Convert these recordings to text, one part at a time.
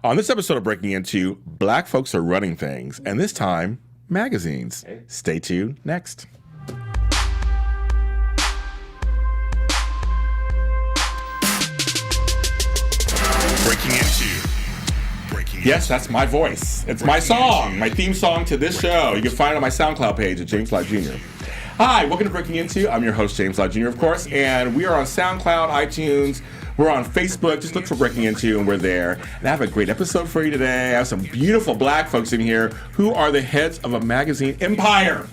On this episode of Breaking Into, Black folks are running things, and this time, magazines. Stay tuned. Next. Breaking Into. Yes, that's my voice. It's my song, my theme song to this show. You can find it on my SoundCloud page at James Lott Jr. Hi, welcome to Breaking Into. I'm your host, James Lott Jr., of course, and we are on SoundCloud, iTunes. We're on Facebook. Just look for Breaking Into, and we're there. And I have a great episode for you today. I have some beautiful black folks in here who are the heads of a magazine empire.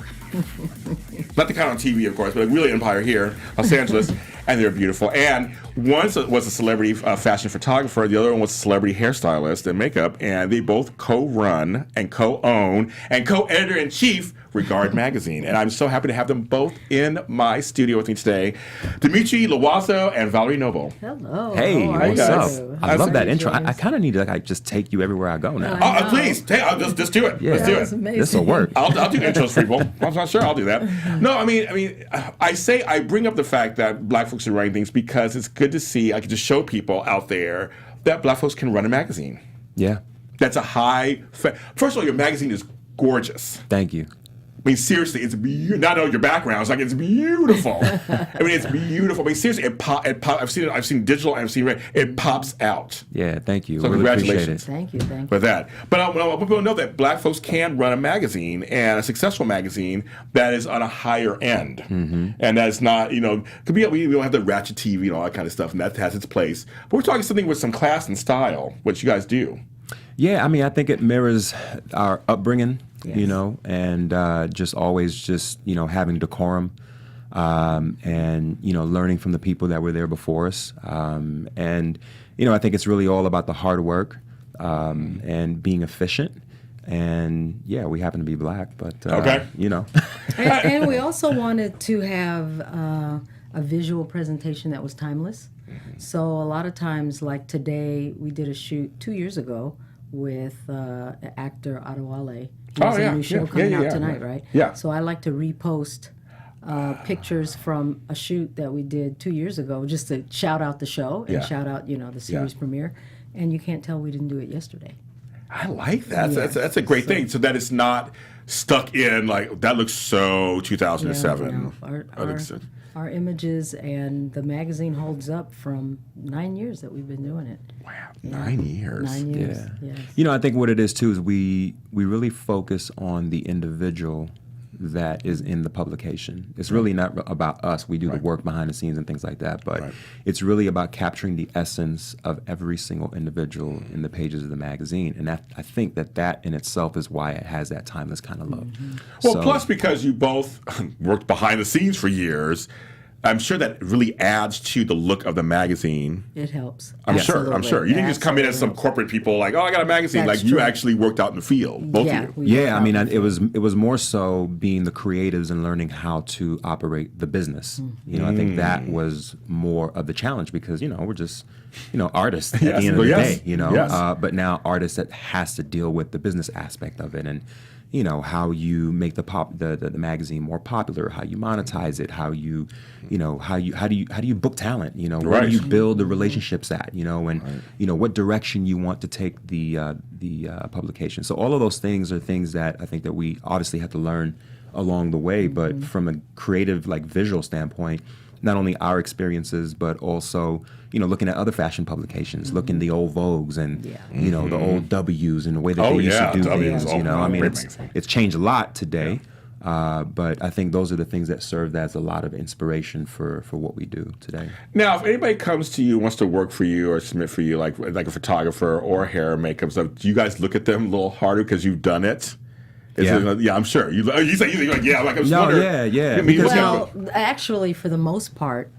Not the kind on TV, of course, but a really empire here, Los Angeles. And they're beautiful. And one was a celebrity fashion photographer. The other one was a celebrity hairstylist and makeup. And they both co-run and co-own and co-editor-in-chief Regard Magazine. And I'm so happy to have them both in my studio with me today. Dimitry Loiseau and Valerie Noble. Hello. Hey, what's up? I love that intro. James. I kind of need to just take you everywhere I go now. Please, I'll just do it. Yeah. Let's do That's it. amazing. This will work. I'll do intros for people. I'm not sure I'll do that. No, I bring up the fact that black folks are running things because it's good to see. I can just show people out there that black folks can run a magazine. Yeah. That's a first of all, your magazine is gorgeous. Thank you. I mean, seriously, it's beautiful. Not know your background. It's like it's beautiful. I mean, it's beautiful. I mean, seriously, I've seen it. I've seen digital and I've seen red. It pops out. Yeah, thank you. So really congratulations. appreciate it. Thank you. For that. But I want people to know that black folks can run a magazine, and a successful magazine that is on a higher end. Mm-hmm. And that's not, could be, we don't have the ratchet TV and all that kind of stuff, and that has its place. But we're talking something with some class and style, which you guys do. Yeah, I mean, I think it mirrors our upbringing, Yes. and just always having decorum and, learning from the people that were there before us. And I think it's really all about the hard work and being efficient. And, yeah, we happen to be black, but, Okay. And we also wanted to have a visual presentation that was timeless. Mm-hmm. So a lot of times, like today, we did a shoot 2 years ago with actor Adewale. There's a new show coming out tonight, right? Yeah. So I like to repost pictures from a shoot that we did 2 years ago, just to shout out the show and shout out, the series premiere. And you can't tell we didn't do it yesterday. I like that. Yeah. That's a great thing. So that it's not stuck in, like, that looks so 2007. No. Our images and the magazine holds up from 9 years that we've been doing it. Wow, 9 years. 9 years, Yeah. yes. I think what it is, too, is we really focus on the individual that is in the publication. It's really not about us. We do the work behind the scenes and things like that, but it's really about capturing the essence of every single individual in the pages of the magazine. And I think that in itself is why it has that timeless kind of look. Mm-hmm. Well, plus because you both worked behind the scenes for years, I'm sure that really adds to the look of the magazine. It helps. I'm sure. You didn't just come in as some corporate people like, I got a magazine. That's like, you true. actually worked out in the field, both of you. Yeah, I mean, it was more so being the creatives and learning how to operate the business. I think that was more of the challenge because, we're just, artists at the end of the day, Yes. But now artists that has to deal with the business aspect of it and, how you make the magazine more popular, how you monetize it, how you how do you book talent, where do you build the relationships at, and what direction you want to take the publication. So all of those things are things that I think that we obviously have to learn along the way, but from a creative, visual standpoint, not only our experiences, but also, looking at other fashion publications, looking at the old Vogues and, the old W's and the way that they used to do things, I mean, it's changed a lot today, but I think those are the things that serve as a lot of inspiration for what we do today. Now, if anybody comes to you, wants to work for you or submit for you, like a photographer or hair and makeup stuff, do you guys look at them a little harder because you've done it? I'm sure. You say like, I'm just wondering. Yeah. Well, actually, for the most part,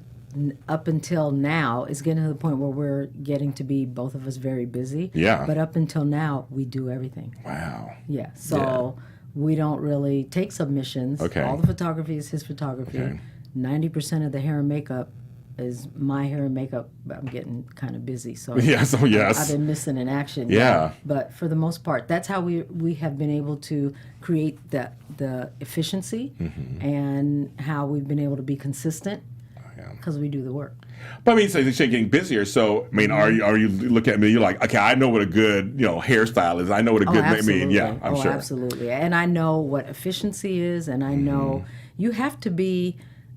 up until now, it's getting to the point where we're getting to be, both of us, very busy. Yeah. But up until now, we do everything. Wow. Yeah. So we don't really take submissions. Okay. All the photography is his photography. Okay. 90% of the hair and makeup is my hair and makeup. I'm getting kind of busy, so yes. I've been missing in action. Yeah. But for the most part, that's how we have been able to create the efficiency and how we've been able to be consistent because we do the work. But I mean, so you're getting busier. So I mean, are you looking at me? You're like, okay, I know what a good hairstyle is. I know what a good. I mean, yeah, I'm sure. Absolutely, and I know what efficiency is, and I know you have to be,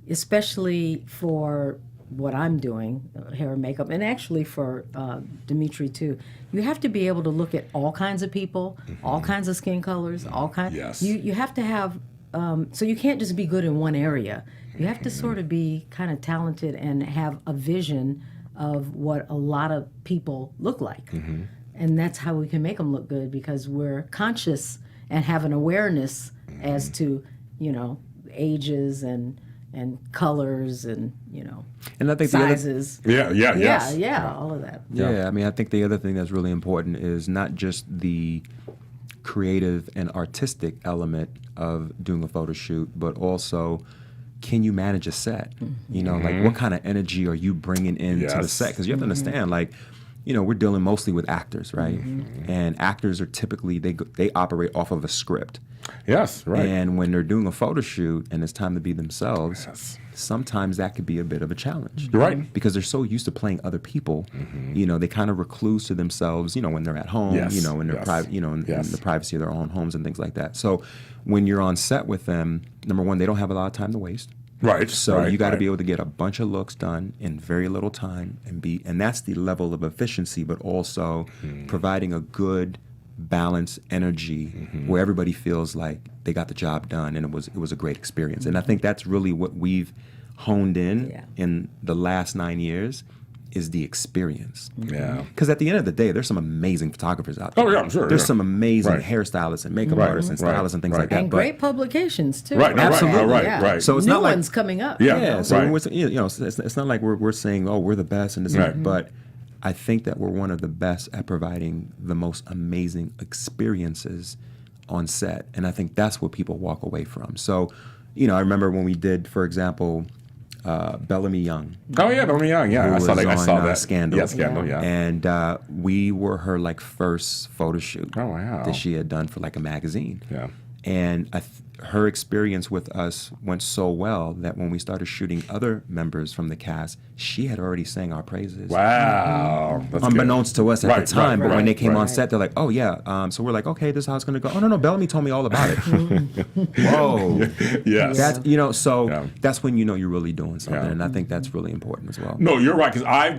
especially for what I'm doing, hair and makeup, and actually for Dimitry too. You have to be able to look at all kinds of people, all kinds of skin colors, all kinds. Yes. You have to have. So you can't just be good in one area. You have to sort of be kind of talented and have a vision of what a lot of people look like. And that's how we can make them look good, because we're conscious and have an awareness as to, ages and colors and, And I think sizes. Yeah, all of that. I mean, I think the other thing that's really important is not just the creative and artistic element of doing a photo shoot, but also, can you manage a set? Like what kind of energy are you bringing into the set? Because you have to understand, like, we're dealing mostly with actors, right? And actors are typically, they operate off of a script. Yes, right. And when they're doing a photo shoot and it's time to be themselves, sometimes that could be a bit of a challenge. You're right. Because they're so used to playing other people, they kind of recluse to themselves, when they're at home, in their private, in the privacy of their own homes and things like that. So when you're on set with them, number one, they don't have a lot of time to waste. Right. So you got to be able to get a bunch of looks done in very little time and that's the level of efficiency, but also providing a good balance, energy, where everybody feels like they got the job done and it was a great experience. And I think that's really what we've honed in the last 9 years is the experience. Yeah. Because at the end of the day, there's some amazing photographers out there. Oh, yeah, I'm sure. There's some amazing hairstylists and makeup artists and stylists and things like that. And great publications too. Right. Absolutely. Right. So it's New not like ones coming up. Yeah. So when it's not like we're saying, oh, we're the best and this, but I think that we're one of the best at providing the most amazing experiences on set, and I think that's what people walk away from. So, I remember when we did, for example, Bellamy Young. Oh yeah, Bellamy Young. Yeah, I saw that. Scandal. Yeah, Scandal. Yeah. And we were her first photo shoot. Oh wow. That she had done for a magazine. Yeah. And her experience with us went so well that when we started shooting other members from the cast, she had already sang our praises. Wow. That's unbeknownst to us at the time, but when they came on set, they're like, "Oh yeah." So we're like, "Okay, this is how it's going to go." "Oh no, Bellamy told me all about it." Whoa. Yes. That's that's when you're really doing something, and I think that's really important as well. No, you're right, because I've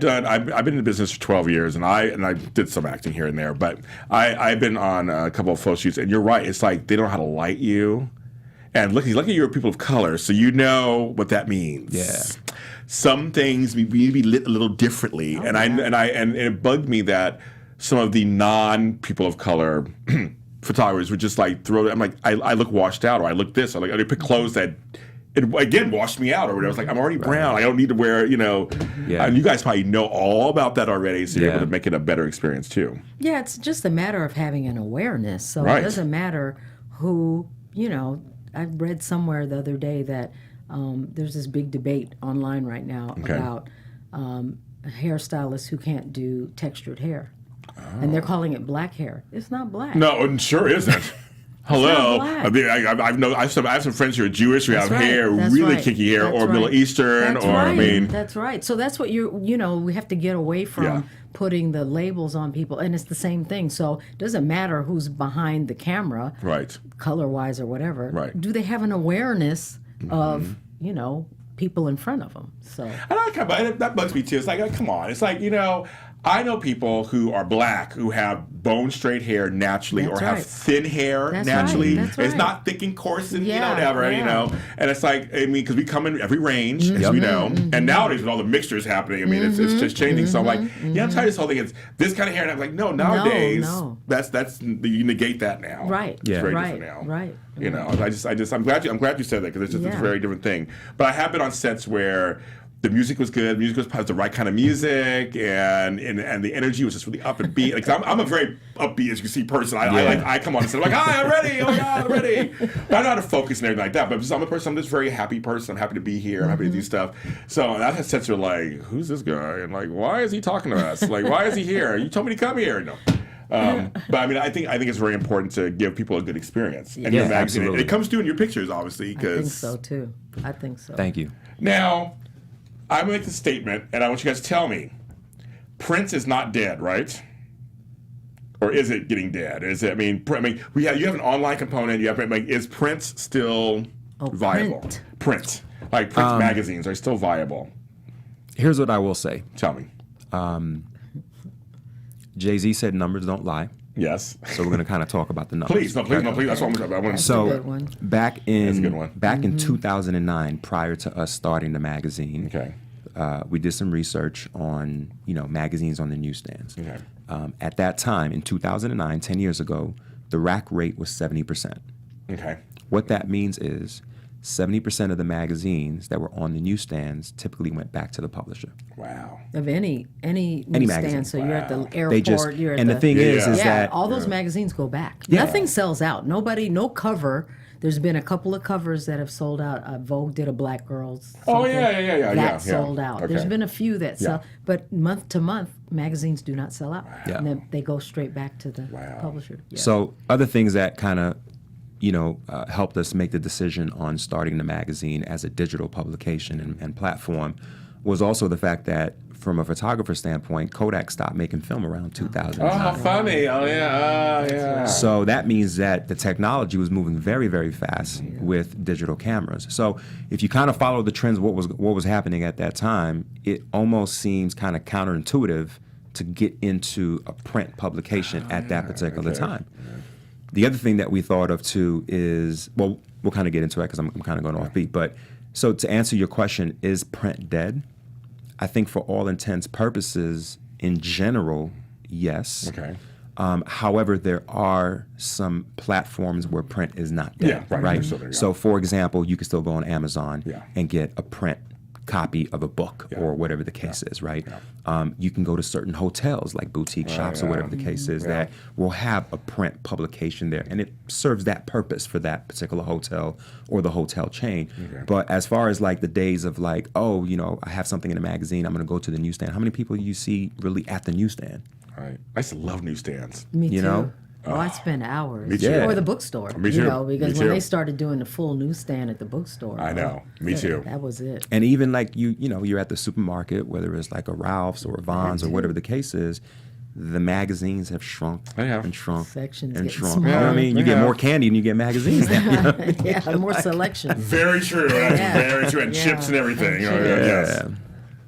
been in the business for 12 years, and I did some acting here and there, but I've been on a couple of photo shoots, and you're right. It's like they don't know how to light you. And lucky you're people of color, so you know what that means. Yeah. Some things we need to be lit a little differently, and it bugged me that some of the non-people of color photographers would just throw it. I'm like, I look washed out, or I look this, or I pick clothes that it again washed me out, or whatever. I was like, I'm already brown. I don't need to wear, And you guys probably know all about that already, so you're able to make it a better experience too. Yeah, it's just a matter of having an awareness. So Right. It doesn't matter who, I read somewhere the other day that there's this big debate online right now about hairstylists who can't do textured hair. And they're calling it black hair. It's not black. No, it sure isn't. Hello. black. I mean, I have some friends who are Jewish who have That's hair, right. That's really right. kinky hair, That's or right. Middle Eastern, That's or right. That's right. So that's what we have to get away from Yeah. putting the labels on people, and it's the same thing. So it doesn't matter who's behind the camera, right. color-wise or whatever. Right. Do they have an awareness of people in front of them? So That bugs me too. It's like, come on. It's like, I know people who are black who have bone straight hair naturally, That's or have right. thin hair That's naturally. right. That's It's right. not thick and coarse and Yeah, whatever, yeah. And it's like, because we come in every range, as we know, and nowadays with all the mixtures happening, it's just changing. So I'm like, I'm tired of this whole thing. It's this kind of hair, and I'm like, no, nowadays, No. that's you negate that now. right, It's very right, different now. right. I'm glad you said that, because it's a very different thing. But I have been on sets where the music was good. The music was the right kind of music, and the energy was just really up and beat. Like, I'm a very upbeat, as you can see, person. I come on and say, like, hi, I'm ready. Oh my God, I'm ready. But I know how to focus and everything like that. But I'm a person. I'm just a very happy person. I'm happy to be here. I'm happy to do stuff. So I've had sets where like, who's this guy? And like, why is he talking to us? Like, why is he here? You told me to come here. No. But I think it's very important to give people a good experience. And your magazine, absolutely. it comes through in your pictures, obviously. I think so too. I think so. Thank you. Now, I'm going to make the statement, and I want you guys to tell me. Print is not dead, right? Or is it getting dead? Is it? You have an online component. You have. Is print still viable? Print, like print magazines, are still viable. Here's what I will say. Tell me. Jay-Z said numbers don't lie. Yes. So we're going to kind of talk about the numbers. Please. That's what I'm talking about. So a good one. back in That's a good one. in 2009, prior to us starting the magazine, Okay. we did some research on magazines on the newsstands. Okay. At that time, in 2009, 10 years ago, the rack rate was 70%. Okay. What that means is 70% of the magazines that were on the newsstands typically went back to the publisher. Wow. Of any newsstand. magazine. So you're at the airport. They just you're at and the thing is that all those magazines go back. Yeah. Nothing sells out. No cover. There's been a couple of covers that have sold out. Vogue did a Black Girls. Oh, something. yeah. That sold out. Okay. There's been a few that sell, Yeah. but month to month, magazines do not sell out. Yeah. And then they go straight back to the Wow. publisher. Yeah. So other things that kind of, helped us make the decision on starting the magazine as a digital publication and platform was also the fact that from a photographer standpoint, Kodak stopped making film around 2000. Oh, how funny. Oh, yeah. Yeah. So that means that the technology was moving very, very fast with digital cameras. So if you kind of follow the trends of what was happening at that time, it almost seems kind of counterintuitive to get into a print publication at that particular time. The other thing that we thought of too is, well, we'll kind of get into it because I'm kind of going off beat. But so to answer your question, is print dead? I think for all intents purposes, in general, yes. Okay. However, there are some platforms where print is not dead. Yeah, right. So there you So go. for example, you can still go on Amazon Yeah. and get a print copy of a book or whatever the case is, right? You can go to certain hotels like boutique shops or whatever the case is that will have a print publication there, and it serves that purpose for that particular hotel or the hotel chain. But as far as like the days of like, I have something in a magazine, I'm going to go to the newsstand. How many people do you see really at the newsstand? Right. I used to love newsstands. Me too. you know? Oh, I spend hours. Me too. Or the bookstore. Me too. Because Me when too. they started doing the full newsstand at the bookstore. I know. Me too. That was it. And even like you're at the supermarket, whether it's like a Ralph's or a Vons or whatever the case is, the magazines have shrunk They have. and shrunk Sections and getting shrunk. You know what I smaller. mean? You They get have. more candy and you get magazines now. You know what I mean? Yeah, more selection. Very true. That's Yeah. very true. And Yeah. chips and everything. And Yes. Yeah.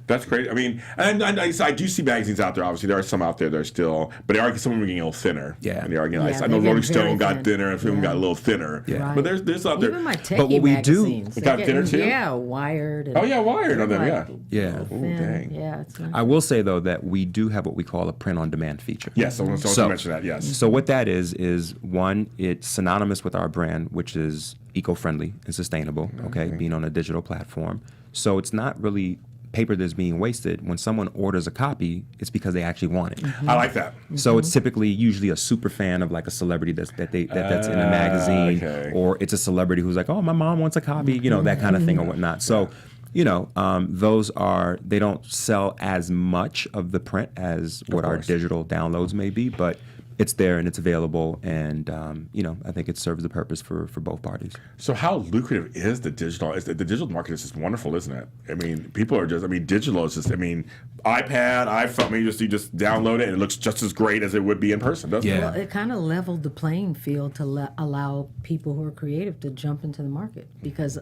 That's great. I mean, and I do see magazines out there. Obviously, there are some out there that are still, but some of them are getting a little thinner. Yeah. And they are getting. Yeah, I know they Rolling get very Stone got thin. thinner, and some of them got a little thinner. Yeah. Right. But there's out there. Even my techie But what we do- magazines. It got they're thinner, getting- too? Yeah, Wired. And Oh yeah, Wired on them. Yeah. Yeah. thin. dang. Yeah, it's I will say though that we do have what we call a print-on-demand feature. Yes. I want to mention that. Yes. So what that is one, it's synonymous with our brand, which is eco-friendly and sustainable, okay, being on a digital platform. So it's not really paper that's being wasted. When someone orders a copy, it's because they actually want it. I like that. So it's typically usually a super fan of like a celebrity that's in a magazine, okay. or it's a celebrity who's like, oh, my mom wants a copy, that kind of thing or whatnot. So, those they don't sell as much of the print as what our course. digital downloads may be, but it's there and it's available, and I think it serves the purpose for both parties. So how lucrative is the digital? The digital market is just wonderful, isn't it? I mean, people are just. I mean, digital is just. I mean, iPad, iPhone. You just download it, and it looks just as great as it would be in person, doesn't it? Yeah. Well, it kind of leveled the playing field to allow people who are creative to jump into the market, because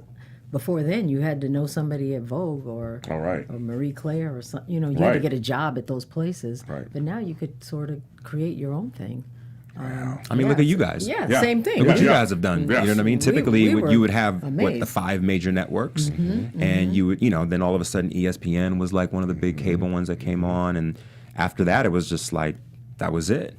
before then you had to know somebody at Vogue or All right. or Marie Claire or something. You had to Right. get a job at those places. Right. But now you could sort of create your own thing. I mean, look at you guys. Yeah, Yeah. same thing. Look what Yeah. you guys have done. Yes. You know what I mean? We- Typically, we were you would have the amazed. 5 major networks, and you would, then all of a sudden ESPN was like one of the big cable ones that came on, and after that, it was just like that was it,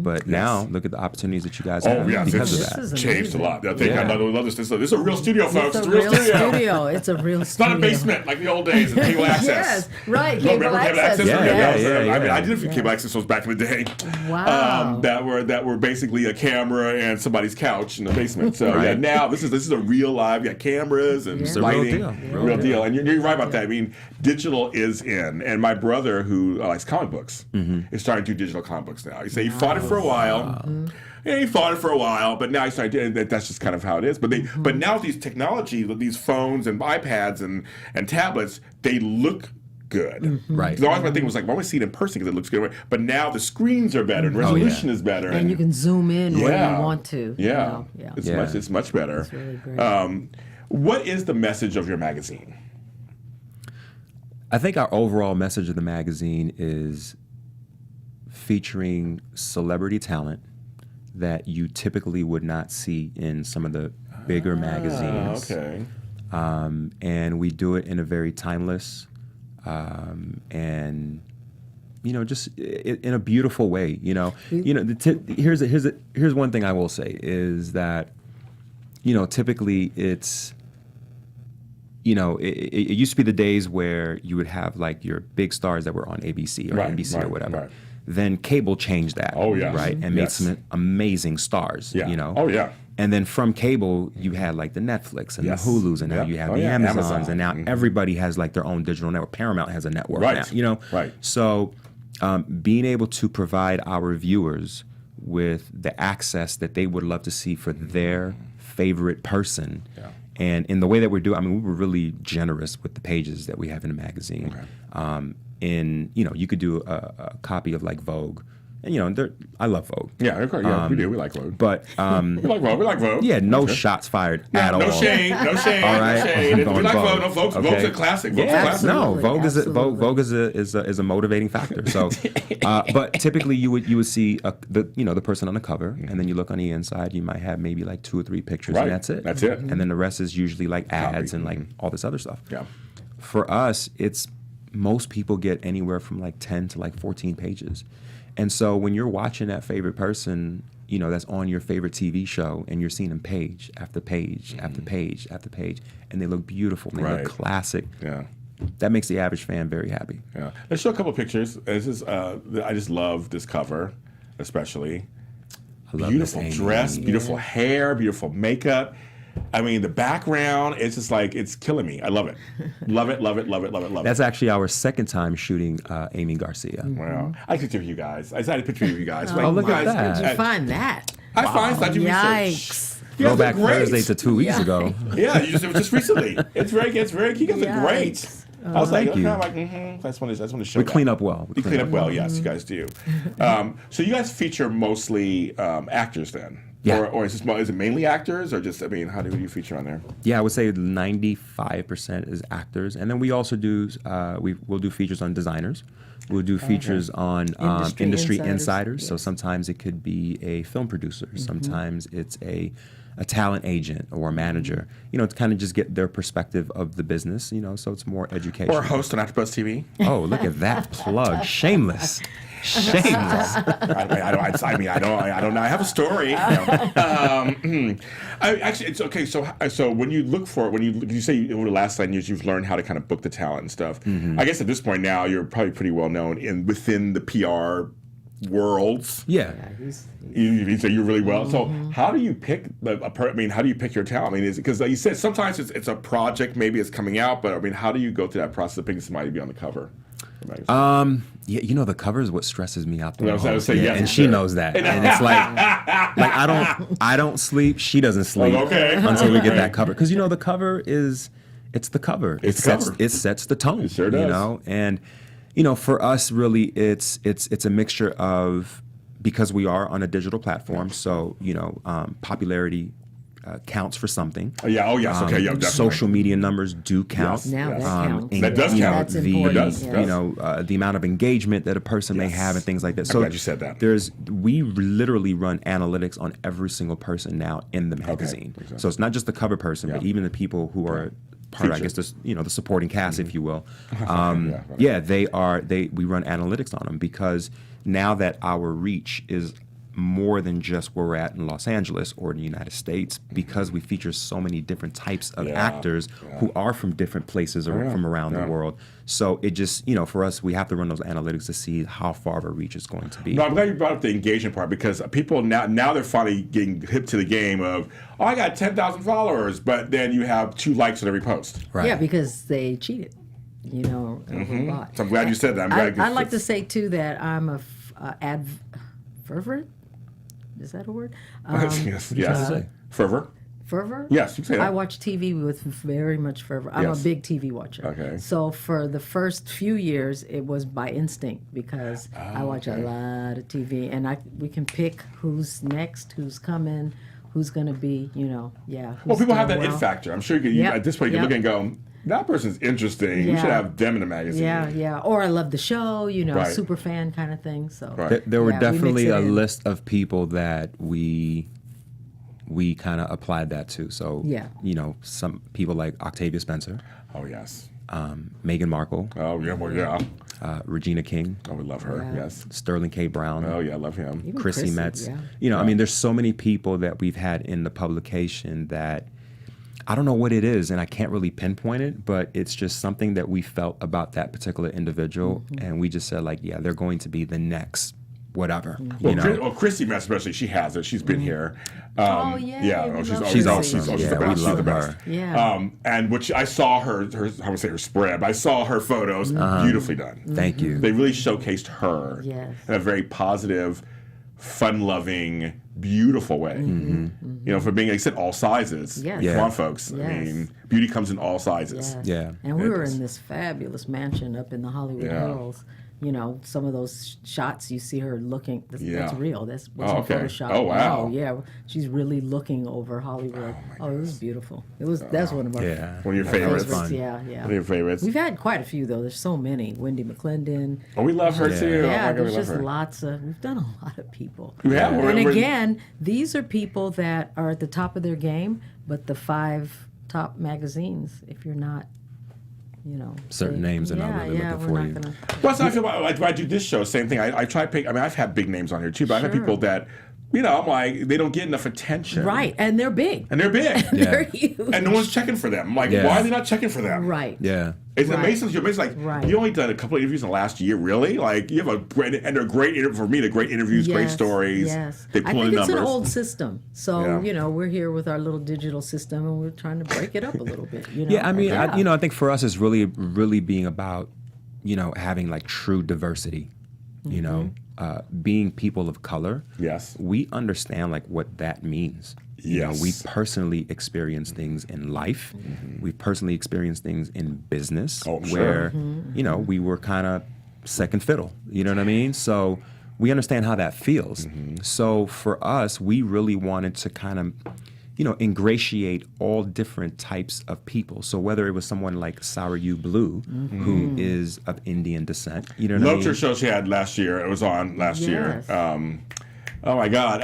But now look at the opportunities that you guys Oh have yeah, because it's of that. This is changed a amazing. lot. I think Yeah. I love this. This is a real studio, folks. It's It's a real studio. It's a real It's studio. not a basement like the old days of cable access. Yes, right. No, Cable remember cable access. access? Yeah, I mean, yeah. I did a few cable access shows back in the day. Wow. That were basically a camera and somebody's couch in the basement. So yeah, Right. now this is a real live. You got cameras and It's a real lighting. deal. Real deal. And you're right about that. I mean, digital is in. And my brother, who likes comic books, is starting to do digital comic comic books now. You say you fought it for a while. Yeah, you fought it for a while, but now you start doing that. That's just kind of how it is. But but now with these technology, with these phones and iPads and tablets, they look good. Right. Because always my thing was like, well, I want to see it in person because it looks good. But now the screens are better, and resolution is better, and you can zoom in where you want to. Yeah, it's much better. It's really great. What is the message of your magazine? I think our overall message of the magazine is featuring celebrity talent that you typically would not see in some of the bigger magazines. Okay. And we do it in a very timeless and just in a beautiful way. Here's one thing I will say is that typically it's it used to be the days where you would have like your big stars that were on ABC or NBC or whatever. Right. Then cable changed that. Oh yeah. Right, and made some amazing stars. Yeah. Oh yeah. And then from cable, you had like the Netflix and the Hulus, and now you have the Amazons, and now everybody has like their own digital network. Paramount has a network now, Right. So being able to provide our viewers with the access that they would love to see for their favorite person. Yeah. And in the way that we're doing, we were really generous with the pages that we have in the magazine. Okay. You could do a copy of like Vogue. And I love Vogue. Yeah, of course. Yeah, we do. We like Vogue. But we like Vogue. We like Vogue. Yeah, no shots fired at all. No shade. No shade. All right. No shade. We like Vogue. No, Vogue's Vogue's a classic. Vogue's a classic. No, Vogue is a motivating factor. So, but typically you would see the person on the cover, and then you look on the inside. You might have maybe like 2 or 3 pictures, and that's it. That's it. And then the rest is usually like ads and like all this other stuff. Yeah. For us, most people get anywhere from like 10 to like 14 pages. And so when you're watching that favorite person, that's on your favorite TV show, and you're seeing them page after page after page after page, and they look beautiful, and they look classic. Yeah. That makes the average fan very happy. Yeah. Let's show a couple of pictures. This is I just love this cover, especially. I love beautiful this dress, beautiful hair, beautiful makeup. I mean, the background, it's just like, it's killing me. I love it. Love it, love it, love it, love it, love it. That's actually our second time shooting Amy Garcia. Wow. I took a picture of you guys. I decided to picture of you guys. Oh, look at that. Where'd you find that? I find such a research. Yikes. Throwback Thursday to 2 weeks ago. Yeah, it was just recently. It's very, you guys are great. I was like, kind of like, I just want to show We clean up well. You clean up well, yes, you guys do. So you guys feature mostly actors then? Yeah. Or is it mainly actors, or just, how do you feature on there? Yeah, I would say 95% is actors, and then we also do we'll do features on designers. We'll do features on industry insiders. Yes. So sometimes it could be a film producer. Sometimes it's a talent agent or a manager. To kind of just get their perspective of the business. So it's more educational. Or a host on AfterBuzz TV. Oh, look at that plug! Shameless. Shameless. I don't know. I have a story. Actually, it's okay. So when you look for it, you say over the last 9 years you've learned how to kind of book the talent and stuff. I guess at this point now you're probably pretty well known within the PR worlds. Yeah. You say you're really well. So how do you pick how do you pick your talent? Is it because like you said sometimes it's a project, maybe it's coming out, but how do you go through that process of picking somebody to be on the cover? The cover is what stresses me out the most. I would say, yes, and she knows that. And it's like I don't sleep. She doesn't sleep until we get that cover. Because the cover it's the cover. It sets the tone. It sure does. And for us, really, it's a mixture of, because we are on a digital platform, so popularity counts for something. Yeah. Oh, yes. Okay. Yeah. Definitely. Social media numbers do count. Yes. Now that counts. That does count. That's important. The amount of engagement that a person may have and things like that. I'm glad you said that. We literally run analytics on every single person now in the magazine. Okay. So it's not just the cover person, but even the people who are part, I guess, the supporting cast, if you will. We run analytics on them, because now that our reach is more than just where we're at in Los Angeles or in the United States, because we feature so many different types of actors who are from different places or from around the world. So it just, for us, we have to run those analytics to see how far of a reach it's going to be. No, I'm glad you brought up the engagement part, because people now they're finally getting hip to the game of, I got 10,000 followers, but then you have 2 likes on every post. Right. Yeah, because they cheated, So I'm glad you said that. I'd like to say, too, that I'm a fervent. Is that a word? Yes. Fervor. Fervor? Yes, you can say that. I watch TV with very much fervor. I'm a big TV watcher. Okay. So for the first few years, it was by instinct because I watch a lot of TV, and we can pick who's next, who's coming, who's going to be, Well, people have that it factor. I'm sure you could, at this point, you look and go, that person's interesting. We should have them in the magazine. Yeah. Or I love the show, super fan kind of thing. So there were definitely a list of people that we kind of applied that to. So, some people like Octavia Spencer. Oh, yes. Meghan Markle. Oh, yeah. Well, yeah. Regina King. Oh, we love her. Yeah. Yes. Sterling K. Brown. Oh, yeah. I love him. Even Chrissy Metz. Yeah. I mean, there's so many people that we've had in the publication that I don't know what it is, and I can't really pinpoint it, but it's just something that we felt about that particular individual, and we just said, like, they're going to be the next whatever. Well, Chrissy Metz especially, she has it. She's been here. She's awesome. She's the best. She's the best. Yeah. And which I saw her I would say her spread, but I saw her photos. Beautifully done. Thank you. They really showcased her in a very positive, fun-loving, beautiful way. For being, like I said, all sizes. Yes. Come on, folks. Yes. I mean, beauty comes in all sizes. Yes. Yeah. And we were in this fabulous mansion up in the Hollywood Hills. Some of those shots you see her looking, that's real. That's wasn't Photoshop. Oh, wow. Oh, yeah. She's really looking over Hollywood. Oh, it was beautiful. That's one of our one of your favorites. Yeah. One of your favorites. We've had quite a few, though. There's so many. Wendy McClendon. Oh, we love her, too. Yeah, Oh, my God, there's we love just her. lots of, we've done a lot of people. We have. And again, these are people that are at the top of their game, but the 5 top magazines, if you're not, certain names are not really looking for you. Well, that's how I feel about when I do this show. Same thing. I try to pick. I mean, I've had big names on here too, but I've had people that, I'm like, they don't get enough attention. Right, and they're big. They're huge. And no one's checking for them. I'm like, why are they not checking for them? Right. Yeah. It's amazing. You're amazing. Like, you only done a couple of interviews in the last year, really? Like, you have a great, and they're great, for me, they're great interviews, great stories. Yes. They pull I think in it's numbers. an old system. So, we're here with our little digital system, and we're trying to break it up a little bit. Yeah, I mean, I think for us, it's really, really being about, having like true diversity, being people of color. Yes. We understand like what that means. Yes. We personally experience things in life. We personally experience things in business where, we were kind of second fiddle. You know what I mean? So we understand how that feels. So for us, we really wanted to kind of, ingratiate all different types of people. So whether it was someone like Sarayu Blue, who is of Indian descent, you know what I mean? Loved her show she had last year. It was on last year. Oh my God!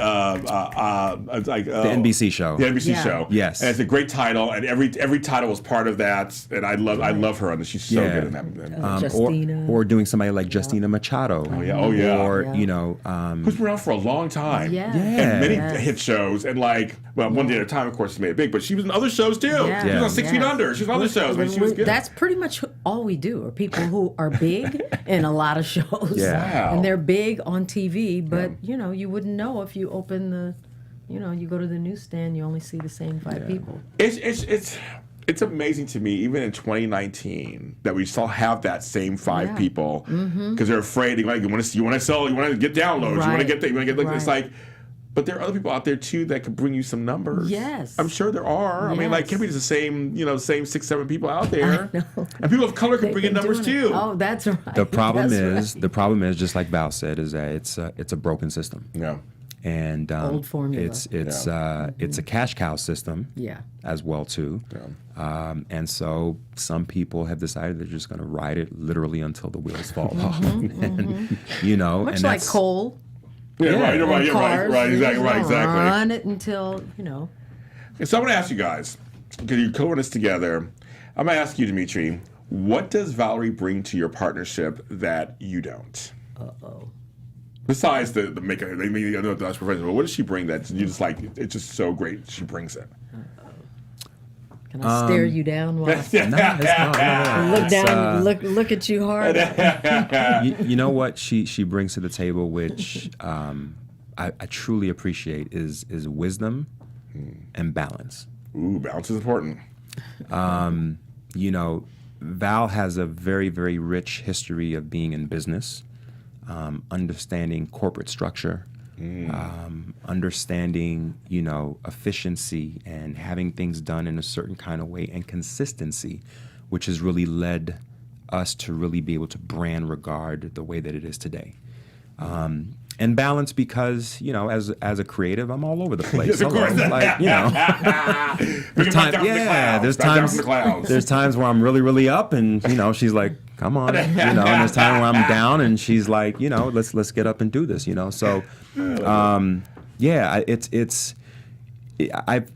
The NBC show. The NBC show. Yes, and it's a great title, and every title was part of that. And I love her on this. She's so good in that. Justina. Or doing somebody like Justina Machado. Oh yeah. Or who's been around for a long time. Yeah. And many hit shows, and one day at a time, of course, she made it big. But she was in other shows too. Yeah. She was on 6 Feet Under. She was on other shows. She was good. That's pretty much all we do. Are people who are big in a lot of shows. Yeah. And they're big on TV, but you wouldn't know if you open the, you go to the newsstand, you only see the same 5 people. It's amazing to me, even in 2019, that we still have that same 5 people because they're afraid. You want to sell, you want to get downloads, you want to get that, you want to get it's like. But there are other people out there too that could bring you some numbers. Yes, I'm sure there are. Yes. I mean, can't be the same 6, 7 people out there. I know. And people of color can bring in numbers too. Oh, that's right. The problem is just like Val said, is that it's a broken system. Yeah. And old formula. It's a cash cow system. Yeah. As well too. Yeah. And so some people have decided they're just going to ride it literally until the wheels fall off. And, much and like coal. Yeah, right, exactly. Run it until, So I'm going to ask you guys, because you're co-running this together, I'm going to ask you, Dimitry, what does Valerie bring to your partnership that you don't? Uh-oh. Besides the maker, I know that's professional, but what does she bring that you just like, it's just so great she brings it? Can I stare you down while it's not. Look down, look at you hard? You know what she brings to the table, which I truly appreciate, is wisdom and balance. Ooh, balance is important. Val has a very, very rich history of being in business. understanding corporate structure, understanding, efficiency and having things done in a certain kind of way, and consistency, which has really led us to really be able to brand Regard the way that it is today. And balance, because as a creative, I'm all over the place. Of course. There's times where I'm really, really up, and she's like, "Come on," and there's times where I'm down, and she's like, "Let's get up and do this," So,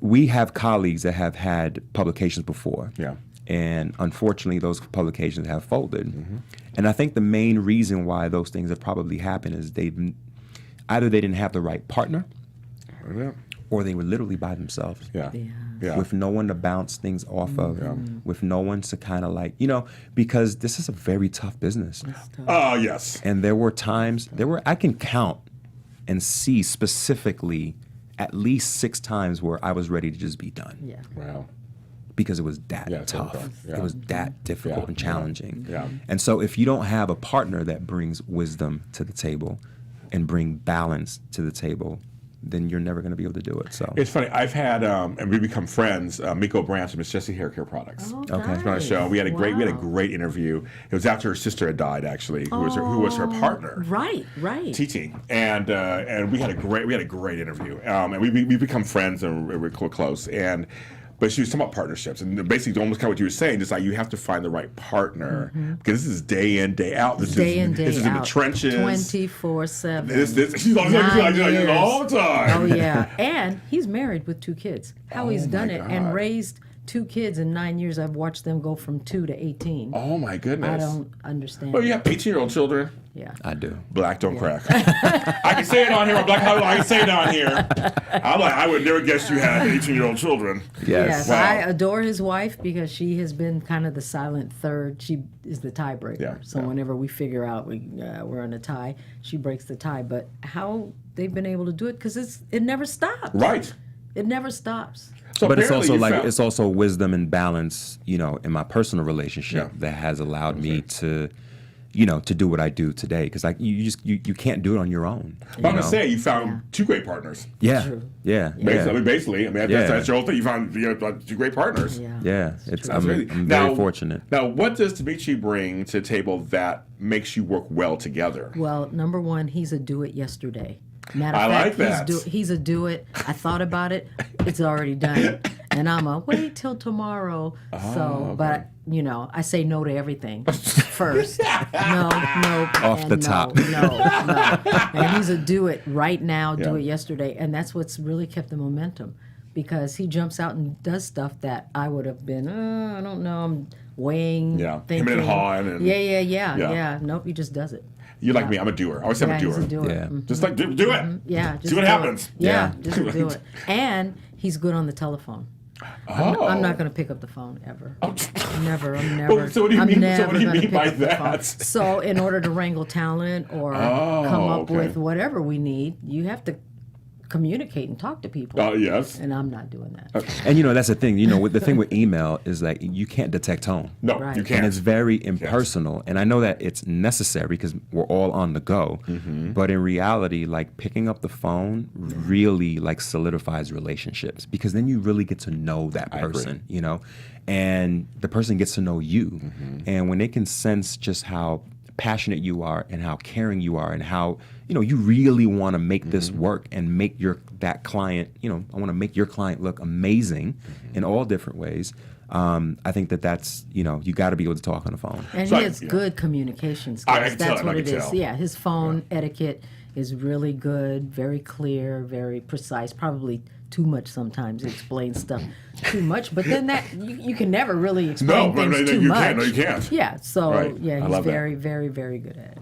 we have colleagues that have had publications before. Yeah. And unfortunately, those publications have folded. And I think the main reason why those things have probably happened is either they didn't have the right partner, or they were literally by themselves. Yeah. With no one to bounce things off of, with no one to kind of because this is a very tough business. Oh, yes. And there were times, I can count and see specifically at least 6 times where I was ready to just be done. Yeah. Wow. Because it was that tough. Yeah. It was that difficult and challenging. Yeah. And so if you don't have a partner that brings wisdom to the table and bring balance to the table, then you're never going to be able to do it. So it's funny. I've had, and we become friends. Miko Branch of Miss Jessie Hair Care Products. Oh, Okay. On a show. We had a great interview. It was after her sister had died, actually, who was her partner. Right. Teaching, and we had a great interview. And we become friends, and we're close. But she was talking about partnerships, and basically almost kind of what you were saying, just like you have to find the right partner, because this is day in, day out. This is in the trenches. 24/7. She's all the time. Oh, yeah. And he's married with 2 kids. How he's done it and raised 2 kids in 9 years. I've watched them go from 2 to 18. Oh, my goodness. I don't understand. Well, you have 18-year-old children. Yeah. I do. Black don't crack. I can say it on here. I'm black. I can say it on here. I would never guess you had 18-year-old children. Yes. Wow. I adore his wife because she has been kind of the silent third. She is the tiebreaker. Yeah. So whenever we figure out we're in a tie, she breaks the tie. But how they've been able to do it, because it never stops. Right. It never stops. So but it's also it's also wisdom and balance, in my personal relationship that has allowed me to do what I do today, because you can't do it on your own. But I'm gonna say you found 2 great partners. Yeah, True. yeah. Basically, that's your whole thing. You found 2 great partners. Yeah. I'm Now, very fortunate. Now, what does Dimitry bring to the table that makes you work well together? Well, number one, he's a do it yesterday. Matter of I fact, like that. He's a do it. I thought about it. It's already done. And I'm a wait till tomorrow. But I say no to everything first. No. Off the top. No. And he's a do it right now, do it yesterday. And that's what's really kept the momentum, because he jumps out and does stuff that I would have been, I don't know, I'm weighing, thinking. Him and hawing. Yeah. Nope, he just does it. You're like me. I'm a doer. I always say I'm a doer. He's a doer. Yeah. Just like do it. Yeah. Just see what happens. Just do it. And he's good on the telephone. I'm not going to pick up the phone ever. I'm never. Well, so what do you mean by that? So in order to wrangle talent or come up with whatever we need, you have to communicate and talk to people. Yes. And I'm not doing that. And that's the thing. The thing with email is that you can't detect tone. No, you can't. And it's very impersonal. And I know that it's necessary because we're all on the go. But in reality, picking up the phone really solidifies relationships, because then you really get to know that person, and the person gets to know you. And when they can sense just how passionate you are and how caring you are and how you really want to make this work and make that client, I want to make your client look amazing in all different ways. I think that's you got to be able to talk on the phone. And he has good communication skills. That's what it is. Yeah, his phone etiquette is really good, very clear, very precise. Probably too much sometimes. He explains stuff too much, but then that you can never really explain things too much. No, you can't. Yeah. So He's he's very, very, very good at it.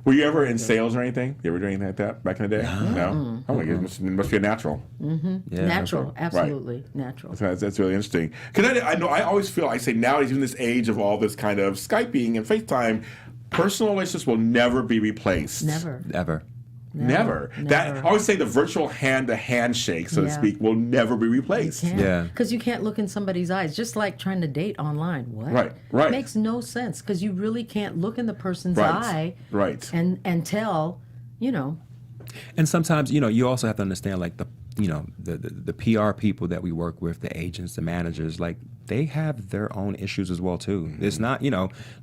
Were you ever in sales or anything? You ever do anything like that back in the day? No. Oh my goodness, it must be a natural. Yeah, natural, absolutely natural. That's really interesting. Because I know I always feel I say nowadays, in this age of all this kind of Skyping and FaceTime, personal relationships will never be replaced. Never. Ever. Never. That I always say the virtual hand-to-hand shake, so to speak, will never be replaced. Yeah. Because you can't look in somebody's eyes, just like trying to date online. What? Right. It makes no sense because you really can't look in the person's eye. Right. And tell, And sometimes, you also have to understand, like, the PR people that we work with, the agents, the managers, like, they have their own issues as well, too. Mm-hmm. It's not,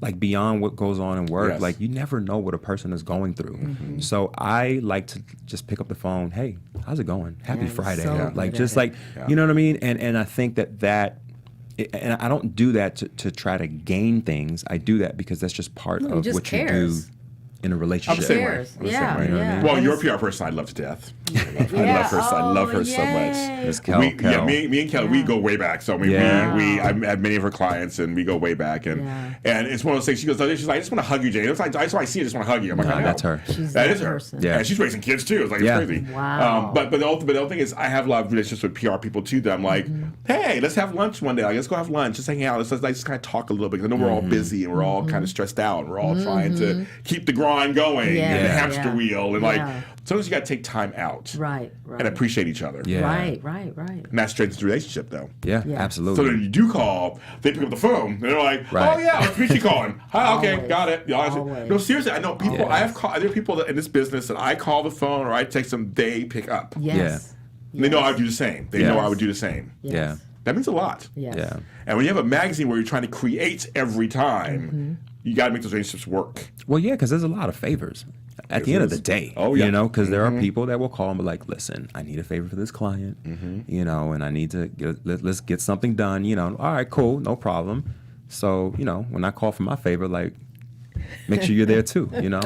like, beyond what goes on in work. Yes. Like, you never know what a person is going through. Mm-hmm. So I like to just pick up the phone. Hey, how's it going? Happy Friday. So like, just like, you know what I mean? And I think that and I don't do that to try to gain things. I do that because that's just part of what cares. You do in a relationship. Yeah. Well, you're a PR person I love to death. I love her so much. Me and Kelly, we go way back. So I had many of her clients, and we go way back. And it's one of those things. She's like, I just want to hug you, Jane. I just want to see you. I just want to hug you. I'm like, that's her. That is her. Person. Yeah, and she's raising kids too. It's like it's crazy. Wow. But the other thing is, I have a lot of relationships with PR people too. That I'm like, hey, let's have lunch one day. Like, let's go have lunch. Just hang out. Let's just kind of talk a little bit. Because I know we're all busy and we're all kind of stressed out. And we're all trying to keep the grind going and the hamster wheel. And like, sometimes you got to take time out. Right. And appreciate each other. Yeah. Right. And that strengthens the relationship, though. Yeah, absolutely. So then you do call, they pick up the phone, and they're like, oh, yeah, it's Dimitry calling. Okay, got it. No, seriously, I know people, there are people in this business that I call the phone or I text them, they pick up. Yes. And they know I would do the same. They know I would do the same. Yes. Yeah. That means a lot. Yes. Yeah. And when you have a magazine where you're trying to create every time, you got to make those relationships work. Well, yeah, because there's a lot of favors at the end of the day. Oh, yeah. Because there are people that will call and be like, listen, I need a favor for this client, and I need to let's get something done, all right, cool, no problem. So, when I call for my favor, like, make sure you're there too, I know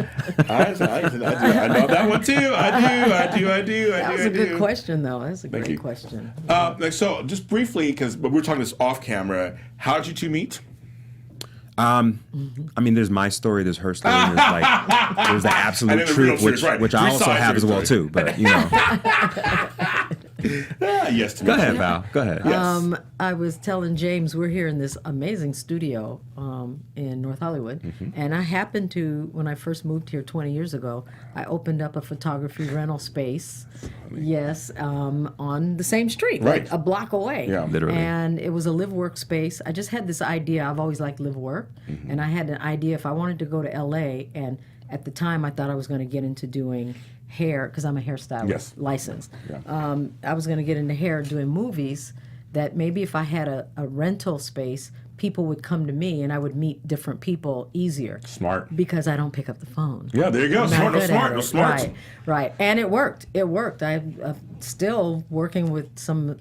that one too. I do. That was a good question, though. That's a great question. So, just briefly, because we were talking this off camera, how did you two meet? I mean, there's my story, there's her story, and there's the absolute truth, which I also have as well too. But yes. Go ahead, Val. Go ahead. Yes. I was telling James we're here in this amazing studio in North Hollywood, and I happened to, when I first moved here 20 years ago, I opened up a photography rental space. Yes, on the same street, like a block away. Yeah, literally. And it was a live work space. I just had this idea. I've always liked live work, and I had an idea if I wanted to go to LA, and at the time I thought I was going to get into doing hair because I'm a hairstylist licensed. Yeah. I was going to get into hair doing movies. That maybe if I had a rental space, people would come to me and I would meet different people easier. Smart. Because I don't pick up the phone. Yeah, there you go. Smart. Right. And it worked. I'm still working with some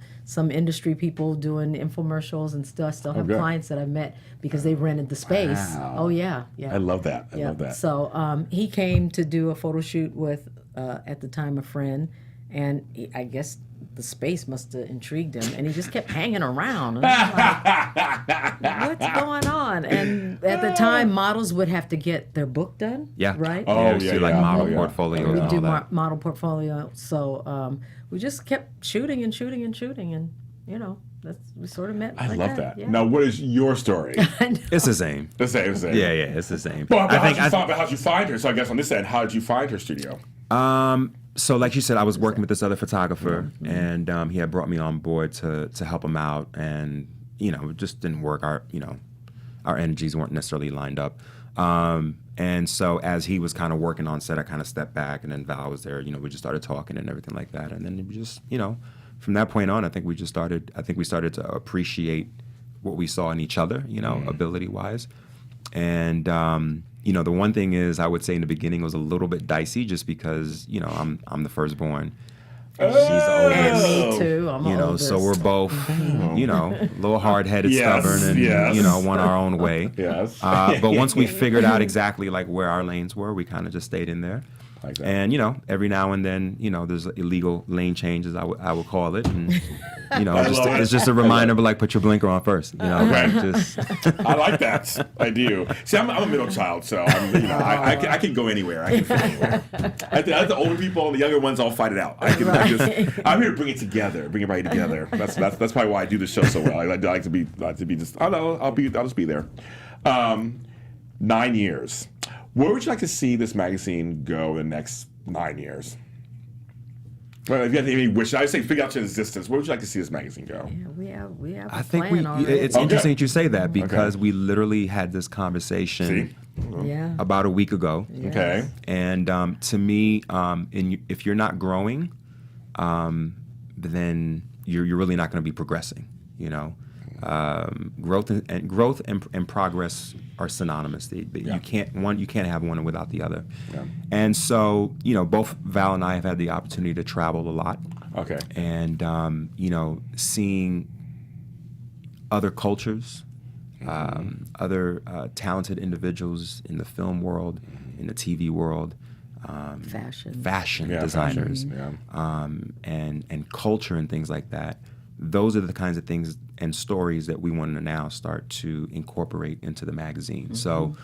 industry people doing infomercials and stuff. I still have clients that I've met because they rented the space. Wow. Oh, yeah. I love that. I love that. So he came to do a photo shoot with, at the time, a friend. And I guess the space must have intrigued him, and he just kept hanging around. And I'm like, what's going on? And at the time, models would have to get their book done. Yeah. Right? Like model portfolio and all do that. Model portfolio. So we just kept shooting, and we sort of met. I like love that. Yeah. Now, what is your story? It's the same. The same. Yeah, it's the same. But how'd you find her? So I guess on this end, how did you find her studio? So like you said, I was working with this other photographer, and he had brought me on board to help him out, and it just didn't work. Our energies weren't necessarily lined up, and so as he was kind of working on set, I kind of stepped back, and then Val was there. We just started talking and everything like that, and then it was just from that point on, I think we started to appreciate what we saw in each other, ability wise, and. The one thing is, I would say in the beginning it was a little bit dicey, just because I'm the firstborn, and she's the oldest. And me too. I'm the oldest. So we're both, a little hard-headed, stubborn, and want our own way. Yes. But once we figured out exactly like where our lanes were, we kind of just stayed in there. Like that. And every now and then, there's illegal lane changes, I would call it, and it's just a reminder, but like put your blinker on first, Right. I like that. I do. See, I'm a middle child, so I can go anywhere. I can fit anywhere. I think the older people and the younger ones all fight it out. I'm here to bring it together, bring everybody together. That's probably why I do the show so well. I like to be just. I'll just be there. 9 years. Where would you like to see this magazine go in the next 9 years? Well, if you had any wish, I say figure out your existence. Where would you like to see this magazine go? Yeah, we have a I think plan already. it's Okay. interesting that you say that because we literally had this conversation Yeah. about a week ago. Yes. Okay. And to me, if you're not growing, then you're really not going to be progressing. You know, growth and progress are synonymous. You can't have one without the other. Yeah. And so, you know, both Val and I have had the opportunity to travel a lot. Okay. And you know, seeing other cultures, other talented individuals in the film world, in the TV world, fashion Yeah, designers, fashion, and culture and things like that. Those are the kinds of things and stories that we want to now start to incorporate into the magazine. So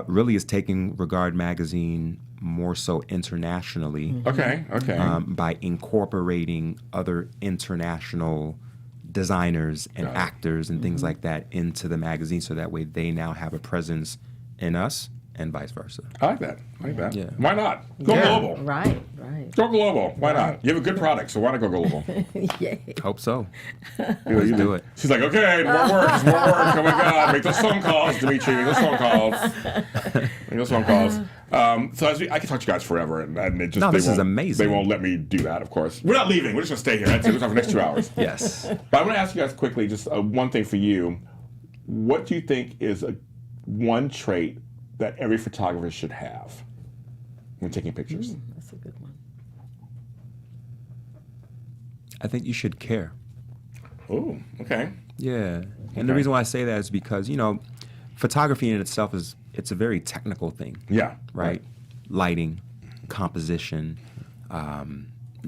really it's taking Regard Magazine more so internationally Okay. by incorporating other international designers and actors and things like that into the magazine, so that way they now have a presence in us and vice versa. I like that. Yeah. Why not? Go global. Right. Go global. Why not? You have a good product, so why not go global? Yay. Hope so. Let's do it. She's like, okay, more work. Oh my God, make those phone calls, Dimitry. Make those phone calls. So I can talk to you guys forever, and it just No, this is won't- amazing. They won't let me do that, of course. We're not leaving. We're just gonna stay here. That's it. We're talking for the next 2 hours. Yes. But I want to ask you guys quickly, just one thing for you. What do you think is one trait that every photographer should have when taking pictures? That's a good one. I think you should care. Oh, okay. Yeah. And the reason why I say that is because, you know, photography in itself it's a very technical thing. Yeah. Right? Lighting, composition,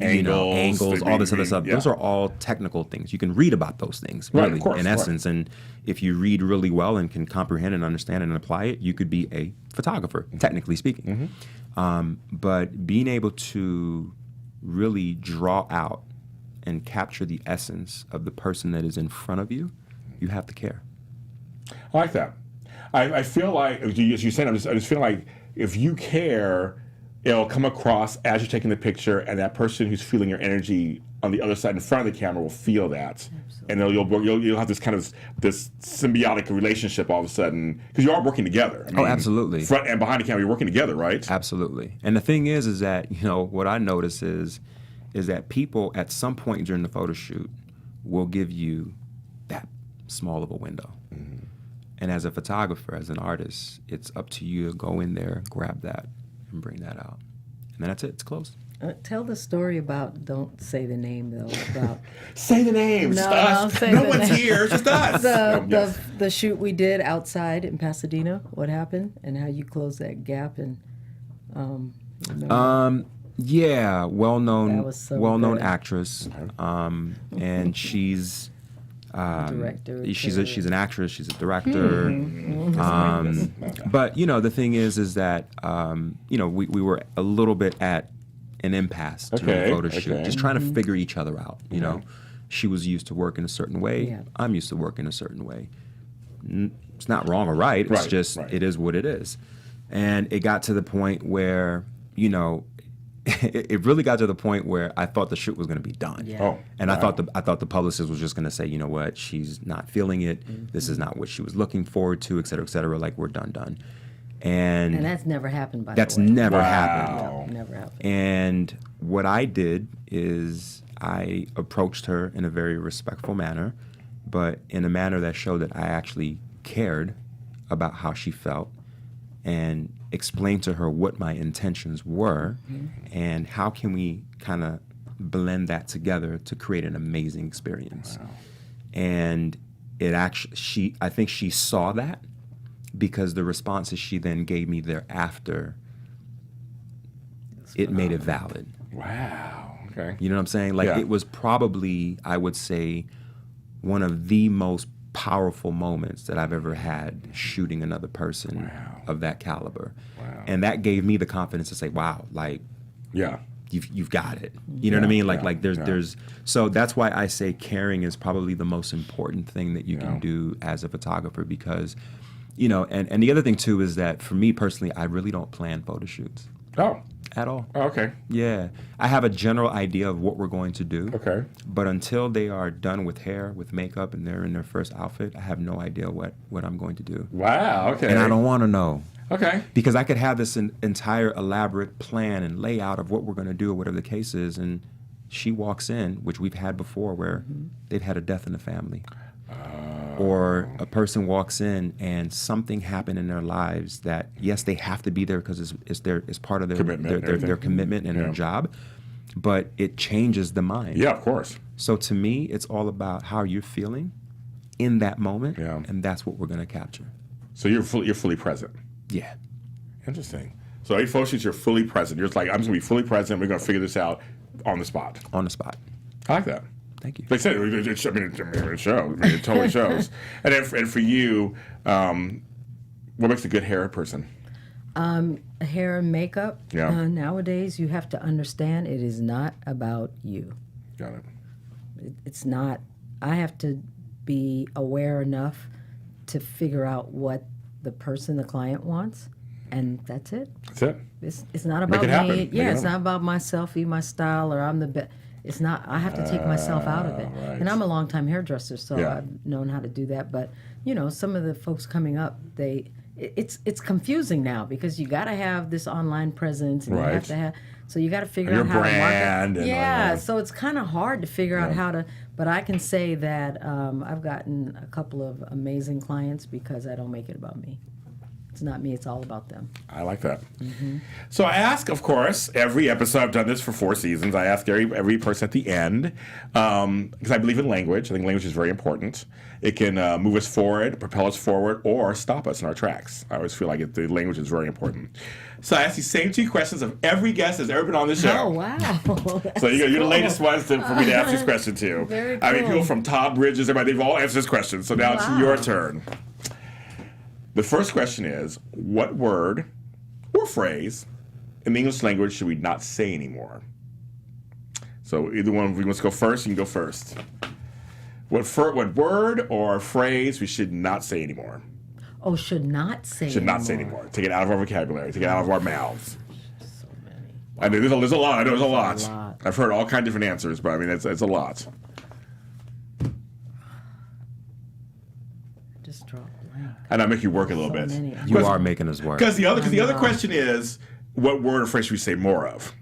Angles, angles, all this other stuff. yeah. Those are all technical things. You can read about those things, Right, really, of course, in right. essence. And if you read really well and can comprehend and understand and apply it, you could be a photographer, technically speaking. But being able to really draw out and capture the essence of the person that is in front of you, you have to care. I like that. I feel like, as you said, I just feel like if you care, it'll come across as you're taking the picture, and that person who's feeling your energy on the other side in front of the camera will feel that. And you'll have this kind of this symbiotic relationship all of a sudden, because you are working together. I mean, absolutely. Front and behind the camera, you're working together, right? Absolutely. And the thing is that, you know, what I notice is that people at some point during the photo shoot will give you that small of a window. And as a photographer, as an artist, it's up to you to go in there, grab that, and bring that out. And then that's it. It's closed. Tell the story about, don't say the name though, about Say the name. No, Just us. don't say No the one's name. here. Just us. Yes. the shoot we did outside in Pasadena, what happened, and how you closed that gap, and remember? Yeah, That well-known was so well-known good. actress. And she's Director, she's an actress, she's a director. But you know, the thing is that you know, we were a little bit at an impasse during the photo shoot, just trying to figure each other out. You know, she was used to working a certain way. Yeah. I'm used to working a certain way. It's not wrong or right. It's just it is what it is. And it got to the point where, you know, it really got to the point where I thought the shoot was going to be done. Yeah. Oh, And wow. I thought the publicist was just going to say, you know what, she's not feeling it. This is not what she was looking forward to, et cetera, like we're done. And that's never happened, by that's the way. never Wow. happened. Never happened. And what I did is I approached her in a very respectful manner, but in a manner that showed that I actually cared about how she felt, and explained to her what my intentions were and how can we kind of blend that together to create an amazing experience. Wow. And it actually, I think she saw that, because the responses she then gave me thereafter, it made it valid. Wow. Okay. You know what I'm saying? Like, it was probably, I would say, one of the most powerful moments that I've ever had shooting another person of that caliber. Wow. And that gave me the confidence to say, wow, like, Yeah. you've got it. You know what I mean? Like, yeah, there's so that's why I say caring is probably the most important thing that you can do as a photographer, because, you know, and the other thing too is that for me personally, I really don't plan photo shoots. Oh. at all. Oh, okay. Yeah. I have a general idea of what we're going to do. Okay. But until they are done with hair, with makeup, and they're in their first outfit, I have no idea what I'm going to do. Wow. Okay. And I don't want to know. Okay. Because I could have this entire elaborate plan and layout of what we're going to do or whatever the case is, and she walks in, which we've had before, where they've had a death in the family. Or a person walks in and something happened in their lives that, yes, they have to be there because it's part of their Commitment, their commitment and their job, but it changes the mind. Yeah, of course. So to me, it's all about how you're feeling in that moment, and that's what we're going to capture. So you're fully present. Yeah. Interesting. So eight photo shoots, you're fully present. You're just like, I'm just going to be fully present. We're going to figure this out on the spot. On the spot. I like that. Thank you. Like I said, it shows. It totally shows. And for you, what makes a good hair person? Hair and makeup. Yeah. Nowadays, you have to understand it is not about you. Got it. It's not. I have to be aware enough to figure out what the client wants, and that's it. That's it. It's not about it happen. me. Make it Yeah, it's happen. not about my selfie, my style, or I'm the best. It's not. I have to take myself out of it. Right. And I'm a longtime hairdresser, so Yeah. I've known how to do that. But some of the folks coming up, it's confusing now because you got to have this online presence, and you Right. have to have. So you got to figure And out your how brand to and market. all Yeah, that. so it's kind of hard to figure out how to. But I can say that I've gotten a couple of amazing clients because I don't make it about me. It's not me, it's all about them. I like that. So I ask, of course, every episode, I've done this for 4 seasons, I ask every person at the end, because I believe in language. I think language is very important. It can move us forward, propel us forward, or stop us in our tracks. I always feel like the language is very important. So I ask these same 2 questions of every guest that's ever been on the show. Oh, wow. So you're the latest ones for me to ask this question to. Very I mean, cool. people from Todd Bridges, everybody, they've all answered this question. So now it's your turn. The first question is, what word or phrase in the English language should we not say anymore? So either one, if we want to go first, you can go first. What word or phrase we should not say anymore? Oh, should not say Should not say anymore. Take it out of our vocabulary. Take it out of our mouths. I mean, there's a lot. I know there's a lot. I've heard all kinds of different answers, but I mean, it's a lot. Just draw a blank. And I make you work a little bit. Many. You are making us work. Because the other question is, what word or phrase should we say more of?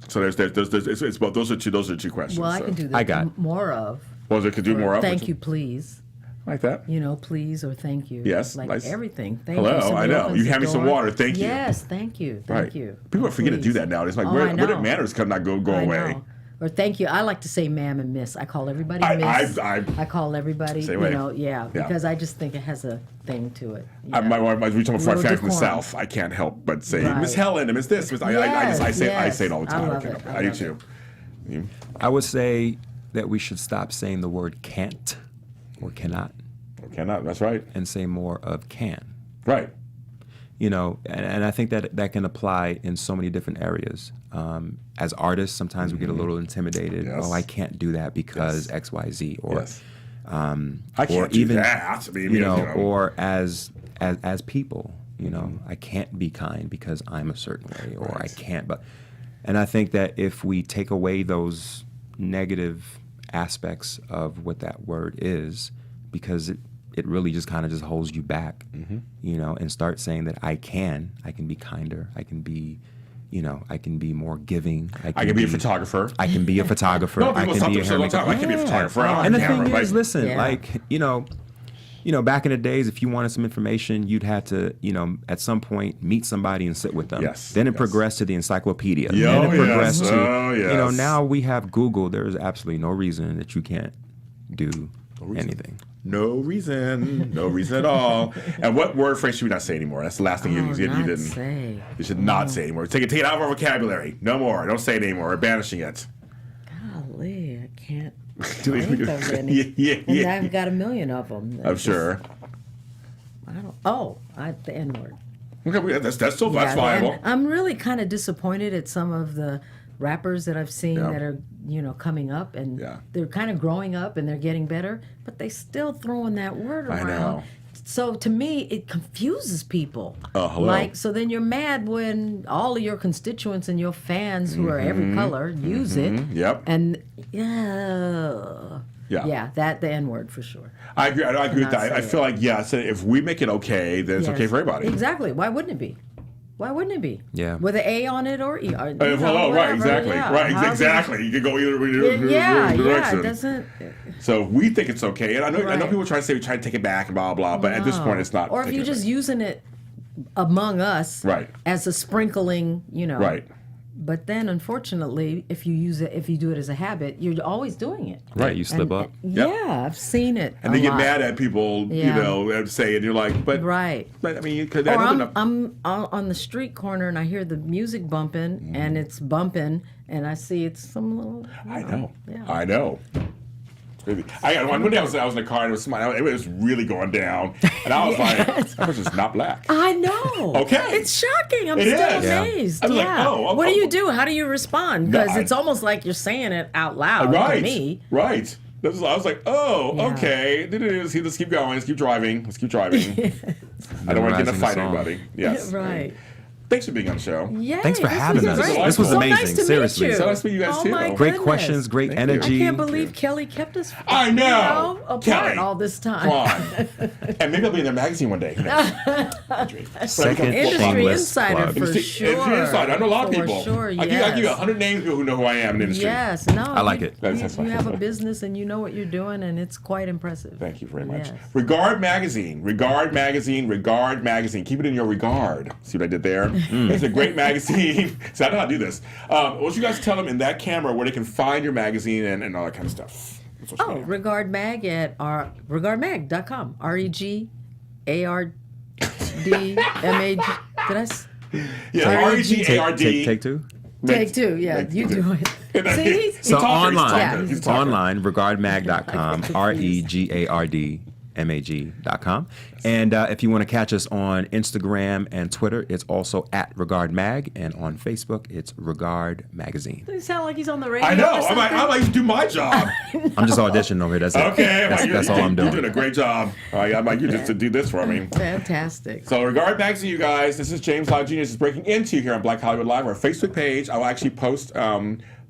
So it's both. Those are two questions. Well, I so. can do that. I got. More of. Well, it could do more of. Thank you, please. Like that. Please or thank you. Yes, Like nice. everything. Thank Hello, you. Somebody I know. opens You the hand me some door. water, thank you. Yes, thank you. Thank you. People forget to do Please. that now. It's like, Oh, where I did know. manners come not go I away? know. Or thank you. I like to say ma'am and miss. I call everybody I- miss. I- call everybody, Same way. yeah, because I just think it has a thing to it. My wife, we talking about Little family from the decorum. South. I can't help but say Right. Miss Helen and Miss this. I say it all the time. I love can't it. help I I do love too. I would say that we should stop saying the word can't or cannot Cannot. That's right. and say more of can. Right. And I think that can apply in so many different areas. As artists, sometimes we get a little intimidated. Yes. Oh, I can't do that because Yes. X, Y, Z. Or, Yes. I can't or do even, that. I mean, or as people, I can't be kind because I'm a certain way, or I can't. And I think that if we take away those negative aspects of what that word is, because it really just kind of just holds you back, and start saying that I can be kinder, I can be, I can be more giving. I can be a photographer. I can be a photographer. No, I people can be a say all the time, I can be a photographer. I'm on And the camera, thing is, listen, Yeah. back in the days, if you wanted some information, you'd have to, at some point meet somebody and sit with them. Yes, Then it yes. progressed to the encyclopedia. Yeah, Then it progressed yes. to, Oh, yes. now we have Google. There is absolutely no reason that you can't do anything. No reason. No reason at all. And what word phrase should we not say anymore? That's the last thing you not didn't. say. You should not say anymore. Take it out of our vocabulary. No more. Don't say it anymore. We're banishing it. Golly, I can't think of any. Yeah. And I've got a million of them. I'm sure. The N word. Okay, that's still Yeah, viable. and I'm really kind of disappointed at some of the rappers that I've seen Yeah. that are, coming up, and Yeah. they're kind of growing up and they're getting better, but they still throwing that word I around. know. so to me, it confuses people. Oh, hello. Like, so then you're mad when all of your constituents and your fans who are every color use it. Yep. And yeah, that the N word for sure. I agree. I agree with Cannot that. I say feel like if we make it okay, then it's Yes. okay for everybody. Exactly. Why wouldn't it be? Why wouldn't it be? Yeah. With an A on it or E. Or, Right, exactly. Yeah. Right, However exactly. You can go either Yeah, direction. it doesn't. So we think it's okay, and I know Right. people try to say we try to take it back and blah blah, but at this point it's not. Or if taking you're it just back. using it among us, Right. as a sprinkling, Right. But then, unfortunately, if you do it as a habit, you're always doing it. Right, you slip up. Yep. Yeah, I've seen it. And they get mad at people, Yeah. and say, and you're like, but Right. But I mean, because Or I'm on the street corner and I hear the music bumping and it's bumping and I see it's some little. I know. Yeah. I know. One day I was in a car and it was really going down, and I was like, "That person's not black." I know. Okay. It's shocking. I'm It still is. amazed. I was like, yeah. oh, What do you do? How do you respond? No, Because it's almost like you're saying it out loud Right. to me. Right. I was like, oh, Yeah. okay. Let's keep going. Let's keep driving. I don't want to get in a Memorizing the fight song. anybody. Yes. Right. Thanks for being on the show. Yay, Thanks for this having was us. great. This was So amazing, nice to meet seriously. you. So nice to meet you guys, Oh too. my Great goodness. questions, great Thank you. energy. I can't believe Kelly kept us I know. apart Kelly. all this time. Come on. And maybe I'll be in their magazine one day. Who knows? Second Industry shameless insider plug. for Industry sure. inside. I know a lot of For people. sure, I give you yes. 100 names of people who know who I am in the industry. Yes, no. I like it. That's fine. You have a business and you know what you're doing, and it's quite impressive. Thank you very much. Yes. Regard Magazine. Regard Magazine. Regard Magazine. Keep it in your regard. See what I did there? It's a great magazine. See, I know how to do this. Why don't you guys tell them in that camera where they can find your magazine and all that kind of stuff? That's what you Oh, mean. Regard Mag at regardmag.com. REGARDMAG. Did I? Yeah, R-E-G-A-R-D. Take two. Take two. Yeah, Make- you do it. See? So talker, online, he's talker. online, regardmag.com, regardmag.com. And if you want to catch us on Instagram and Twitter, it's also at regardmag, and on Facebook, it's Regard Magazine. Does he sound like he's on the radio? I know. or I'm like to do my job. I'm just auditioning over here. That's it. Okay. That's all I'm You're doing. doing a great job. I'm like you just to do this for me. Fantastic. So Regard Magazine, you guys. This is James Lott Jr. This is Breaking Into here on Black Hollywood Live, our Facebook page. I'll actually post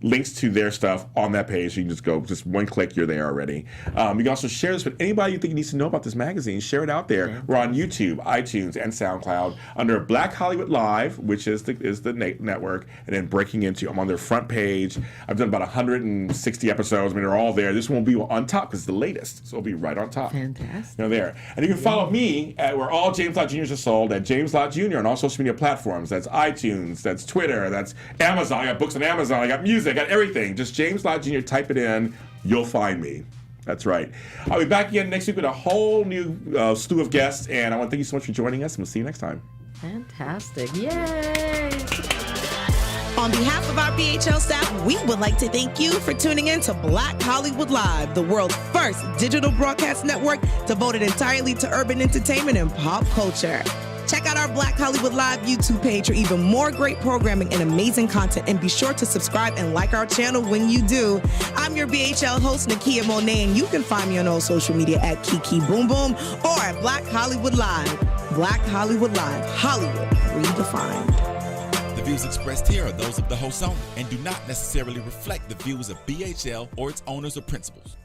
links to their stuff on that page. You can just go, just one click, you're there already. You can also share this with anybody you think needs to know about this magazine. Share it out there. We're on YouTube, iTunes, and SoundCloud under Black Hollywood Live, which is the network, and then Breaking Into. I'm on their front page. I've done about 160 episodes. I mean, they're all there. This one will be on top because it's the latest, so it'll be right on top. Fantastic. They're there. And you can follow me at where all James Lott Jr.'s are sold at James Lott Jr. on all social media platforms. That's iTunes, that's Twitter, that's Amazon. I got books on Amazon. I got music. I got everything. Just James Lott Jr. Type it in. You'll find me. That's right. I'll be back again next week with a whole new slew of guests. And I want to thank you so much for joining us. And we'll see you next time. Fantastic. Yay. On behalf of our BHL staff, we would like to thank you for tuning in to Black Hollywood Live, the world's first digital broadcast network devoted entirely to urban entertainment and pop culture. Check out our Black Hollywood Live YouTube page for even more great programming and amazing content, and be sure to subscribe and like our channel when you do. I'm your BHL host, Nakia Monet, and you can find me on all social media at Kiki Boom Boom or at Black Hollywood Live. Black Hollywood Live, Hollywood redefined. The views expressed here are those of the host only and do not necessarily reflect the views of BHL or its owners or principals.